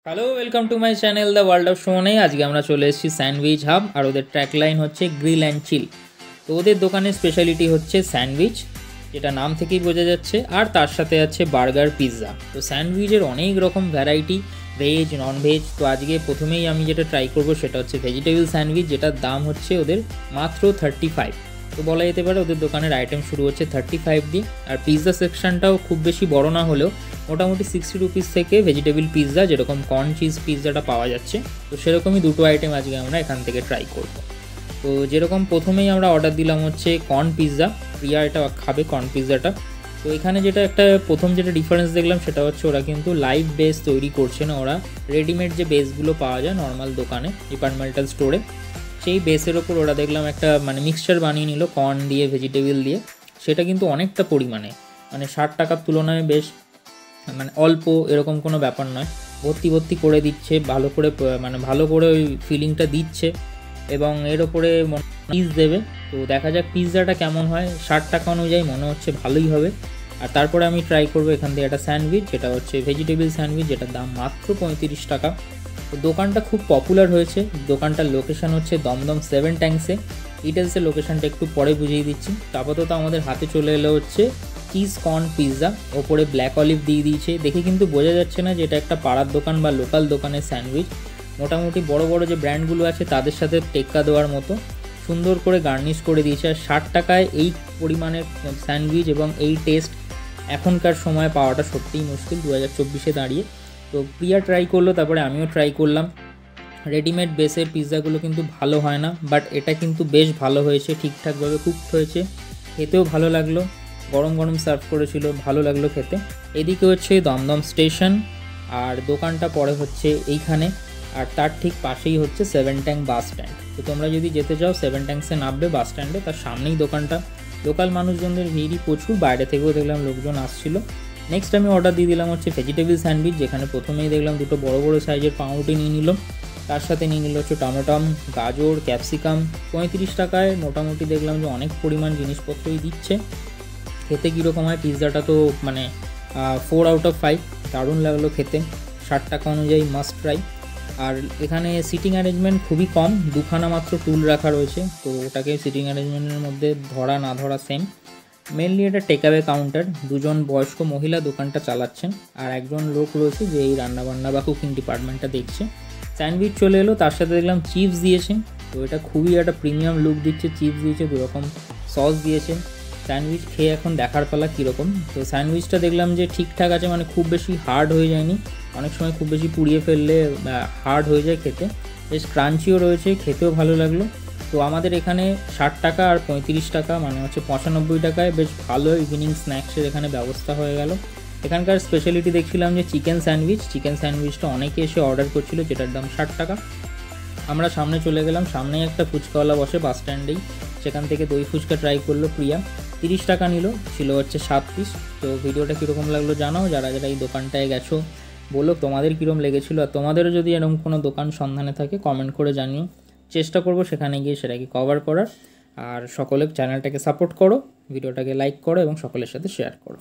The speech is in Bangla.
Hello welcome to my channel the world of শোনে। আজকে আমরা চলে এসেছি স্যান্ডউইচ হাব, আর ওদের ট্র্যাক লাইন হচ্ছে গ্রিল অ্যান্ড চিল। তো ওদের দোকানের স্পেশালিটি হচ্ছে স্যান্ডউইচ, যেটা নাম থেকেই বোঝা যাচ্ছে, আর তার সাথে আছে বার্গার, পিৎজা। তো স্যান্ডউইচের অনেক রকম ভ্যারাইটি, ভেজ নন ভেজ। তো আজকে প্রথমেই আমি যেটা ট্রাই করবো সেটা হচ্ছে ভেজিটেবল স্যান্ডউইচ, যেটার দাম হচ্ছে ওদের মাত্র 35। তো বলা যেতে পারে ওদের দোকানের আইটেম শুরু হচ্ছে 35 দিয়ে। আর পিৎজা সেকশনটাও খুব বেশি বড় না হলেও মোটামুটি 60 রুপিস থেকে ভেজিটেবল পিৎজা, যেরকম কর্ন চিজ পিৎজাটা পাওয়া যাচ্ছে, তো সেরকমই দুটো আইটেম আজকে আমরা এখান থেকে ট্রাই করব। তো যেরকম প্রথমেই আমরা অর্ডার দিলাম হচ্ছে কর্ন পিৎজা, প্রিয়া এটা খাবে কর্ন পিৎজাটা। তো এখানে যেটা একটা প্রথম যেটা ডিফারেন্স দেখলাম সেটা হচ্ছে ওরা কিন্তু লাইভ বেস তৈরি করছে না, ওরা রেডিমেড যে বেসগুলো পাওয়া যায় নর্মাল দোকানে ডিপার্টমেন্টাল স্টোরে, সেই বেসের ওপর ওরা দেখলাম একটা মিক্সচার বানিয়ে নিল কর্ন দিয়ে ভেজিটেবল দিয়ে। সেটা কিন্তু অনেকটা পরিমাণে, 60 টাকার তুলনায় বেশ অল্প এরকম কোনো ব্যাপার নয়, ভর্তি ভর্তি করে দিচ্ছে, ভালো করে ভালো করে ওই ফিলিংটা দিচ্ছে, এবং এর ওপরে পিস দেবে। তো দেখা যাক পিৎজাটা কেমন হয়। 60 টাকা অনুযায়ী মনে হচ্ছে ভালোই হবে। আর তারপরে আমি ট্রাই করবো এখান থেকে একটা স্যান্ডউইচ, যেটা হচ্ছে ভেজিটেবল স্যান্ডউইচ, যেটার দাম মাত্র 35 টাকা। তো দোকানটা খুব পপুলার হয়েছে। দোকানটার লোকেশান হচ্ছে দমদম 7 ট্যাঙ্কসে। ডিটেলসের লোকেশানটা একটু পরে বুঝিয়ে দিচ্ছি। আপাতত আমাদের হাতে চলে এলো হচ্ছে চিজ কর্ন পিৎজা, ওপরে ব্ল্যাক অলিভ দিয়ে দিয়েছে। দেখে কিন্তু বোঝা যাচ্ছে না যে এটা একটা পাড়ার দোকান বা লোকাল দোকানের স্যান্ডউইচ। মোটামুটি বড় বড় যে ব্র্যান্ডগুলো আছে তাদের সাথে টেক্কা দেওয়ার মতো সুন্দর করে গার্নিশ করে দিয়েছে। আর 60 টাকায় এই পরিমাণের স্যান্ডউইচ এবং এই টেস্ট এখনকার সময় পাওয়াটা সত্যিই মুশকিল 2024-এ দাঁড়িয়ে। তো প্রিয়া ট্রাই করলো, তারপরে আমিও ট্রাই করলাম। রেডিমেড বেসের পিৎজাগুলো কিন্তু ভালো হয় না, বাট এটা কিন্তু বেশ ভালো হয়েছে, ঠিকঠাকভাবে কুকড হয়েছে, খেতেও ভালো লাগলো। গরম গরম সার্ভ করেছিল, ভালো লাগলো খেতে। এদিকে হচ্ছে দমদম স্টেশন, আর দোকানটা পড়ে হচ্ছে এইখানে, আর তার ঠিক পাশেই হচ্ছে 7 ট্যাঙ্ক বাস স্ট্যান্ড। তো তোমরা যদি যেতে চাও 7 ট্যাঙ্কসে নামবে বাস স্ট্যান্ডে, তার সামনেই দোকানটা। লোকাল মানুষজনদের ভিড়ই প্রচুর, বাইরে থেকেও দেখলাম লোকজন আসছিল। নেক্সট আমি অর্ডার দিয়ে দিলাম হচ্ছে ভেজিটেবল স্যান্ডউইচ, যেখানে প্রথমেই দেখলাম দুটো বড় বড় সাইজের পাউরুটি নিয়ে নিল, তার সাথে নিয়ে নিল হচ্ছে টমেটম, গাজর, ক্যাপসিকাম। 35 টাকায় মোটামুটি দেখলাম যে অনেক পরিমাণ জিনিসপত্রই দিচ্ছে। খেতে কীরকম হয় পিৎজাটা, তো 4 আউট অফ 5, দারুণ লাগলো খেতে। 60 টাকা অনুযায়ী মাস্ট ট্রাই। আর এখানে সিটিং অ্যারেঞ্জমেন্ট খুবই কম, দুখানা মাত্র টুল রাখা রয়েছে, তো ওটাকে সিটিং অ্যারেঞ্জমেন্টের মধ্যে ধরা না ধরা সেম। মেনলি এটা টেকঅ্যাওয়ে কাউন্টার, দুজন বয়স্ক মহিলা দোকানটা চালাচ্ছেন, আর একজন লোক রয়েছে যে এই রান্নাবান্না বা কুকিং ডিপার্টমেন্টটা দেখছে। স্যান্ডউইচ চলে এলো, তার সাথে দেখলাম চিপস দিয়েছে। তো এটা খুবই একটা প্রিমিয়াম লুক দিচ্ছে, চিপস দিয়েছে, দুরকম সস দিয়েছে। স্যান্ডউইচ খেয়ে এখন দেখার পালা কীরকম। তো স্যান্ডউইচটা দেখলাম যে ঠিকঠাক আছে, খুব বেশি হার্ড হয়ে যায়নি। অনেক সময় খুব বেশি পুড়িয়ে ফেললে হার্ড হয়ে যায় খেতে। বেশ ক্রাঞ্চিও রয়েছে, খেতেও ভালো লাগলো। তো আমাদের এখানে 60 টাকা আর 35 টাকা, হচ্ছে 95 টাকায় বেশ ভালো ইভিনিং স্ন্যাক্সের এখানে ব্যবস্থা হয়ে গেল। এখানকার স্পেশালিটি দেখছিলাম যে চিকেন স্যান্ডউইচটা অনেকে এসে অর্ডার করছিল, যেটার দাম 60 টাকা। আমরা সামনে চলে গেলাম, সামনেই একটা ফুচকাওয়ালা বসে বাস স্ট্যান্ডেই, সেখান থেকে দই ফুচকা ট্রাই করলো প্রিয়া। 30 টাকা নিল, ছিল হচ্ছে 7 পিস। তো ভিডিওটা কীরকম লাগলো জানাও, যারা যারা এই দোকানটায় গেছো বলো তোমাদের কীরকম লেগেছিলো। আর তোমাদেরও যদি এরকম কোনো দোকান সন্ধানে থাকে কমেন্ট করে জানিও, চেষ্টা করবো সেখানে গিয়ে সেটাকে কভার করার। আর সকলে চ্যানেলটাকে সাপোর্ট করো, ভিডিওটাকে লাইক করো এবং সকলের সাথে শেয়ার করো।